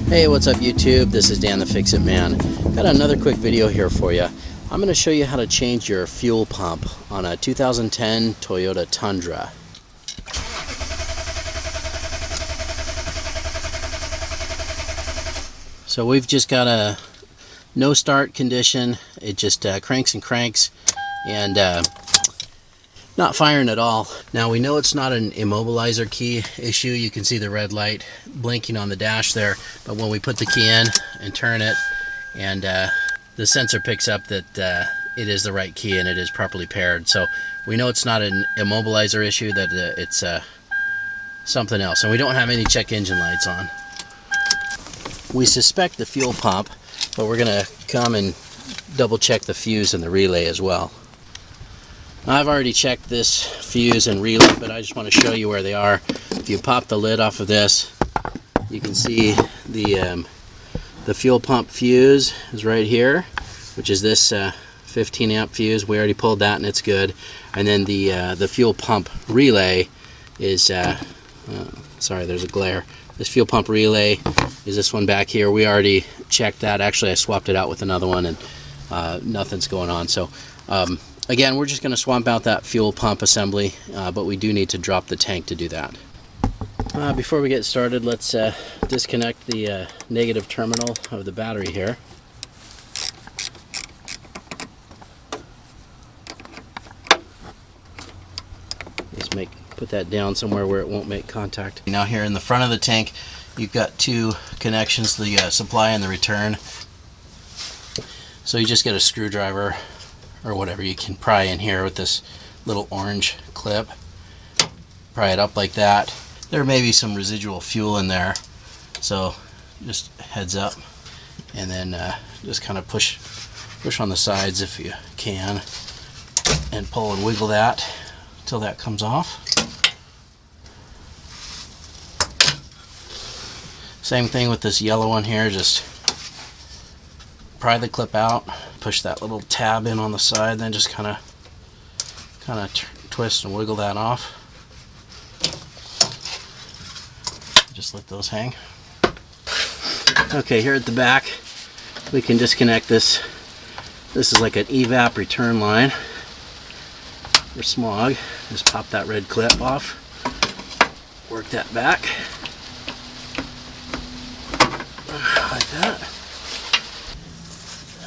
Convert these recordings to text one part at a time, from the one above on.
Hey, what's up YouTube? This is Dan the Fix-It Man. Got another quick video here for you. I'm going to show you how to change your fuel pump on a 2010 Toyota Tundra. So we've just got a no start condition. It just cranks and cranks and not firing at all. Now we know it's not an immobilizer key issue. You can see the red light blinking on the dash there, but when we put the key in and turn it, and the sensor picks up that it is the right key and it is properly paired. So we know it's not an immobilizer issue, that it's something else. And we don't have any check engine lights on. We suspect the fuel pump, but we're gonna come and double check the fuse and the relay as well. I've already checked this fuse and relay, but I just want to show you where they are. If you pop the lid off of this, you can see the fuel pump fuse is right here, which is this 15 amp fuse. We already pulled that and it's good. And then the fuel pump relay is sorry, there's a glare. This fuel pump relay is this one back here. We already checked that. Actually, I swapped it out with another one and nothing's going on. So again, we're just going to swap out that fuel pump assembly, but we do need to drop the tank to do that. Before we get started, let's disconnect the negative terminal of the battery here. Just put that down somewhere where it won't make contact. Now here in the front of the tank, you've got two connections, the supply and the return. So you just get a screwdriver or whatever you can pry in here with this little orange clip. Pry it up like that. There may be some residual fuel in there, so just heads up, and then just kind of push on the sides if you can, and pull and wiggle that until that comes off. Same thing with this yellow one here. Just pry the clip out, push that little tab in on the side, then just kind of twist and wiggle that off. Just let those hang. Okay, here at the back, we can disconnect this. This is like an evap return line for smog. Just pop that red clip off, work that back like that.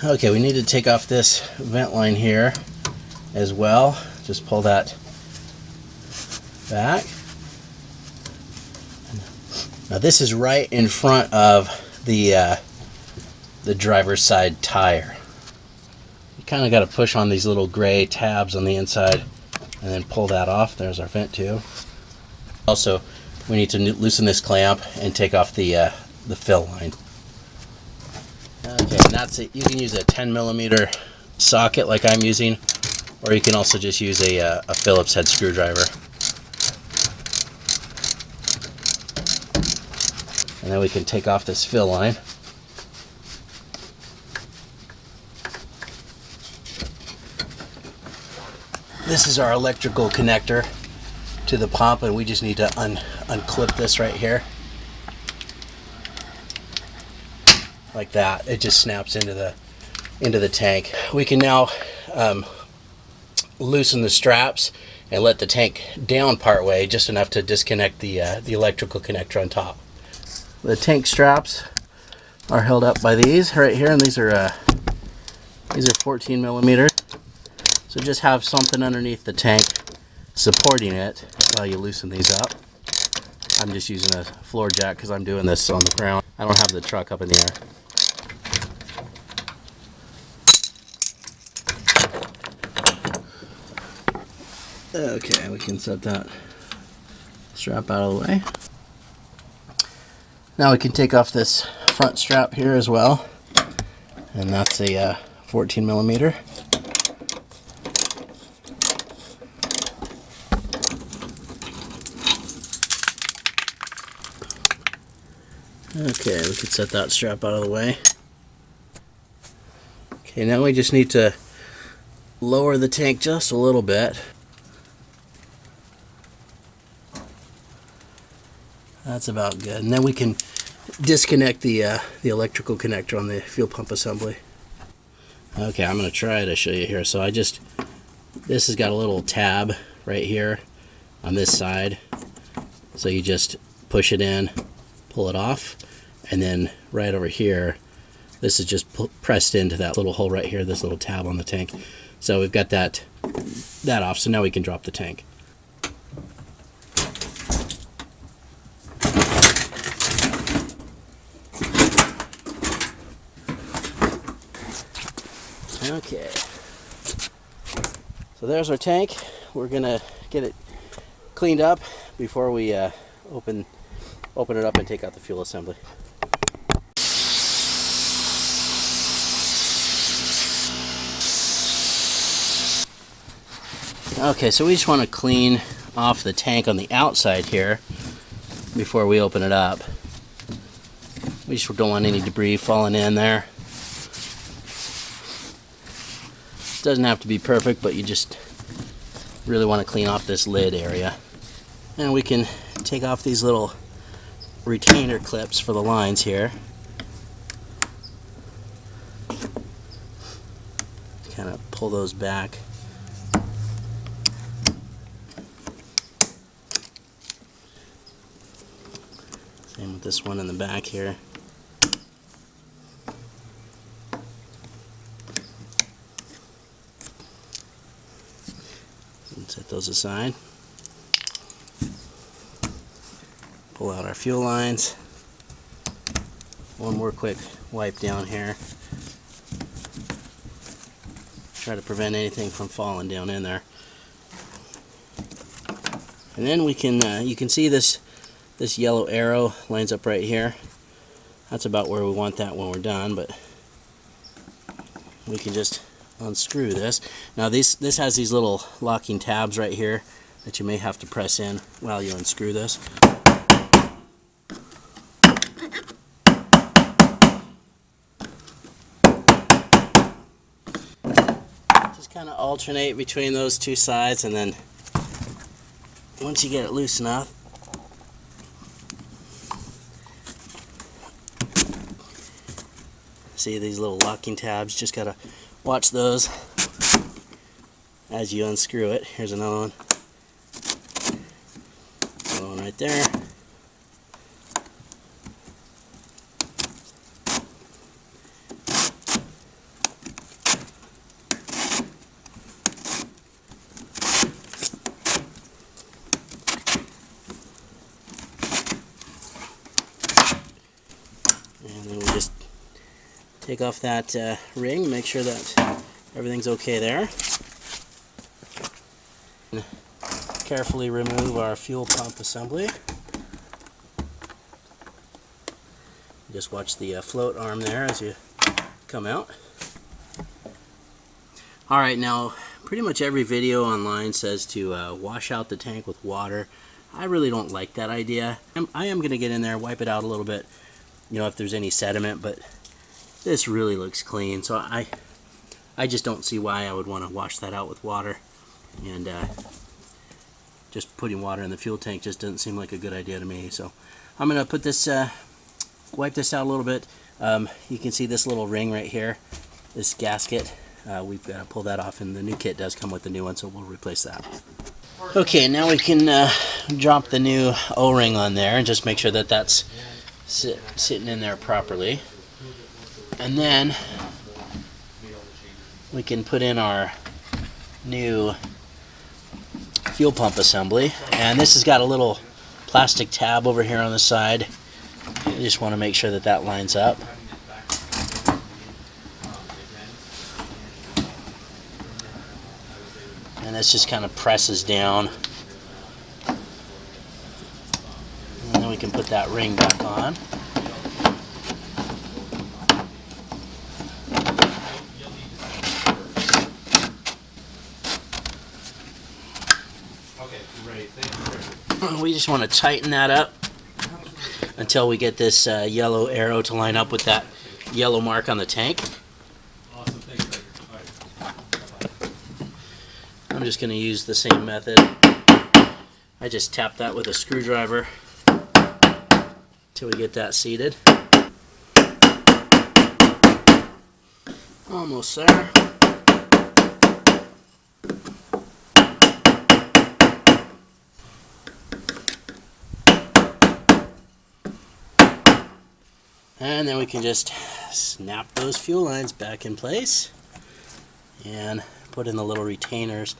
Okay, we need to take off this vent line here as well. Just pull that back. Now this is right in front of the driver's side tire. You kind of got to push on these little gray tabs on the inside and then pull that off. There's our vent tube. Also, we need to loosen this clamp and take off the fill line. Okay, and that's it. You can use a 10mm socket like I'm using, or you can also just use a Phillips head screwdriver. And then we can take off this fill line. This is our electrical connector to the pump, and we just need to unclip this right here. Like that. It just snaps into the tank. We can now loosen the straps and let the tank down part way, just enough to disconnect the electrical connector on top. The tank straps are held up by these right here, and these are 14mm. So just have something underneath the tank supporting it while you loosen these up. I'm just using a floor jack because I'm doing this on the ground. I don't have the truck up in the air. Okay, we can set that strap out of the way. Now we can take off this front strap here as well, and that's a 14mm. Okay, we can set that strap out of the way. Okay, now we just need to lower the tank just a little bit. That's about good. And then we can disconnect the electrical connector on the fuel pump assembly. Okay, I'm going to try to show you here. So this has got a little tab right here on this side. So you just push it in, pull it off, and then right over here, this is just pressed into that little hole right here, this little tab on the tank. So we've got that off, so now we can drop the tank. Okay, so there's our tank. We're gonna get it cleaned up before we open it up and take out the fuel assembly. Okay, so we just want to clean off the tank on the outside here before we open it up. We just don't want any debris falling in there. Doesn't have to be perfect, but you just really want to clean off this lid area. And we can take off these little retainer clips for the lines here. Kind of pull those back. Same with this one in the back here. Set those aside. Pull out our fuel lines. One more quick wipe down here. Try to prevent anything from falling down in there. And then we can, you can see this yellow arrow lines up right here. That's about where we want that when we're done, but we can just unscrew this. Now this has these little locking tabs right here that you may have to press in while you unscrew this. Just kind of alternate between those two sides, and then once you get it loose enough, see these little locking tabs, just gotta watch those as you unscrew it. Here's another one. Another one right there. And then we just take off that ring, make sure that everything's okay there. And carefully remove our fuel pump assembly. Just watch the float arm there as you come out. Alright, now pretty much every video online says to wash out the tank with water. I really don't like that idea. I am going to get in there, wipe it out a little bit, you know, if there's any sediment, but this really looks clean, so I just don't see why I would want to wash that out with water. And just putting water in the fuel tank just doesn't seem like a good idea to me. So I'm going to put this, wipe this out a little bit. You can see this little ring right here, this gasket. We've got to pull that off, and the new kit does come with the new one, so we'll replace that. Okay, now we can drop the new O-ring on there and just make sure that that's sitting in there properly. And then we can put in our new fuel pump assembly. And this has got a little plastic tab over here on the side. You just want to make sure that that lines up. And this just kind of presses down. And then we can put that ring back on. We just want to tighten that up until we get this yellow arrow to line up with that yellow mark on the tank. I'm just going to use the same method. I just tap that with a screwdriver till we get that seated. Almost there. And then we can just snap those fuel lines back in place and put in the little retainers.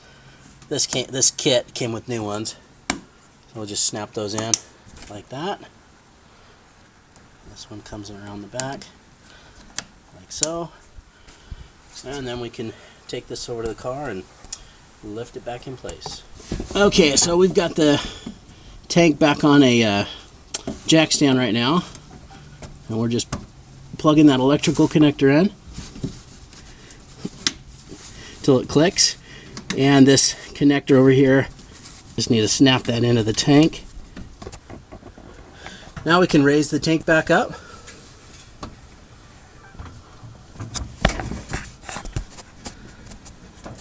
This kit came with new ones, so we'll just snap those in like that. This one comes around the back like so, and then we can take this over to the car and lift it back in place. Okay, so we've got the tank back on a jack stand right now, and we're just plugging that electrical connector in till it clicks. And this connector over here, just need to snap that into the tank. Now we can raise the tank back up.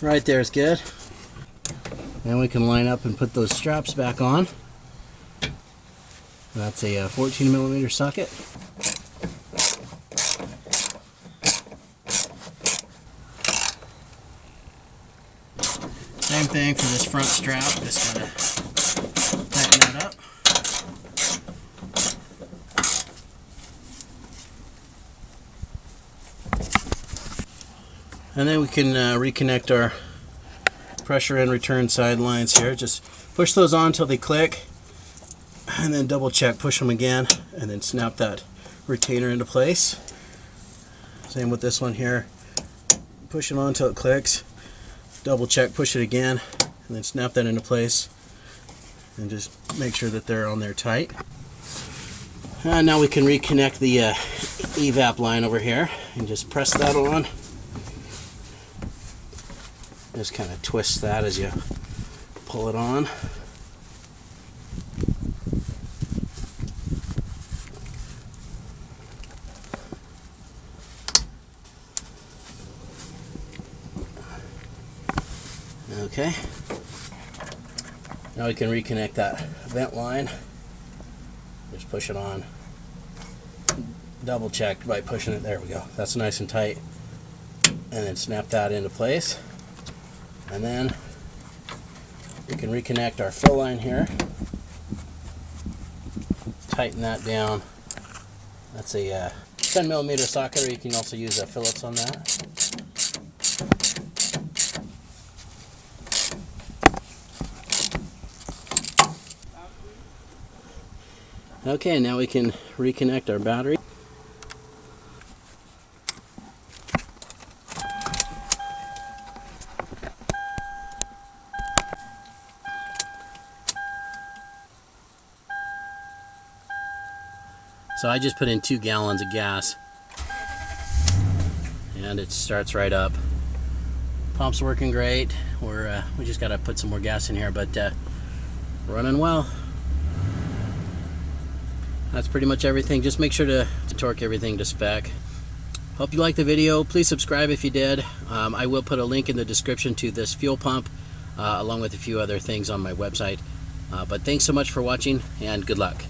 Right there is good. Then we can line up and put those straps back on. That's a 14mm socket. Same thing for this front strap, just gotta tighten that up. And then we can reconnect our pressure and return side lines here. Just push those on until they click, and then double check, push them again, and then snap that retainer into place. Same with this one here. Push it on until it clicks, double check, push it again, and then snap that into place, and just make sure that they're on there tight. And now we can reconnect the evap line over here and just press that on. Just kind of twist that as you pull it on. Okay. Now we can reconnect that vent line. Just push it on. Double check by pushing it. There we go. That's nice and tight. And then snap that into place. And then we can reconnect our fill line here. Tighten that down. That's a 10mm socket, or you can also use a Phillips on that. Okay, now we can reconnect our battery. So I just put in 2 gallons of gas, and it starts right up. Pump's working great. We just got to put some more gas in here, but running well. That's pretty much everything. Just make sure to torque everything to spec. Hope you liked the video. Please subscribe if you did. I will put a link in the description to this fuel pump, along with a few other things on my website. But thanks so much for watching, and good luck.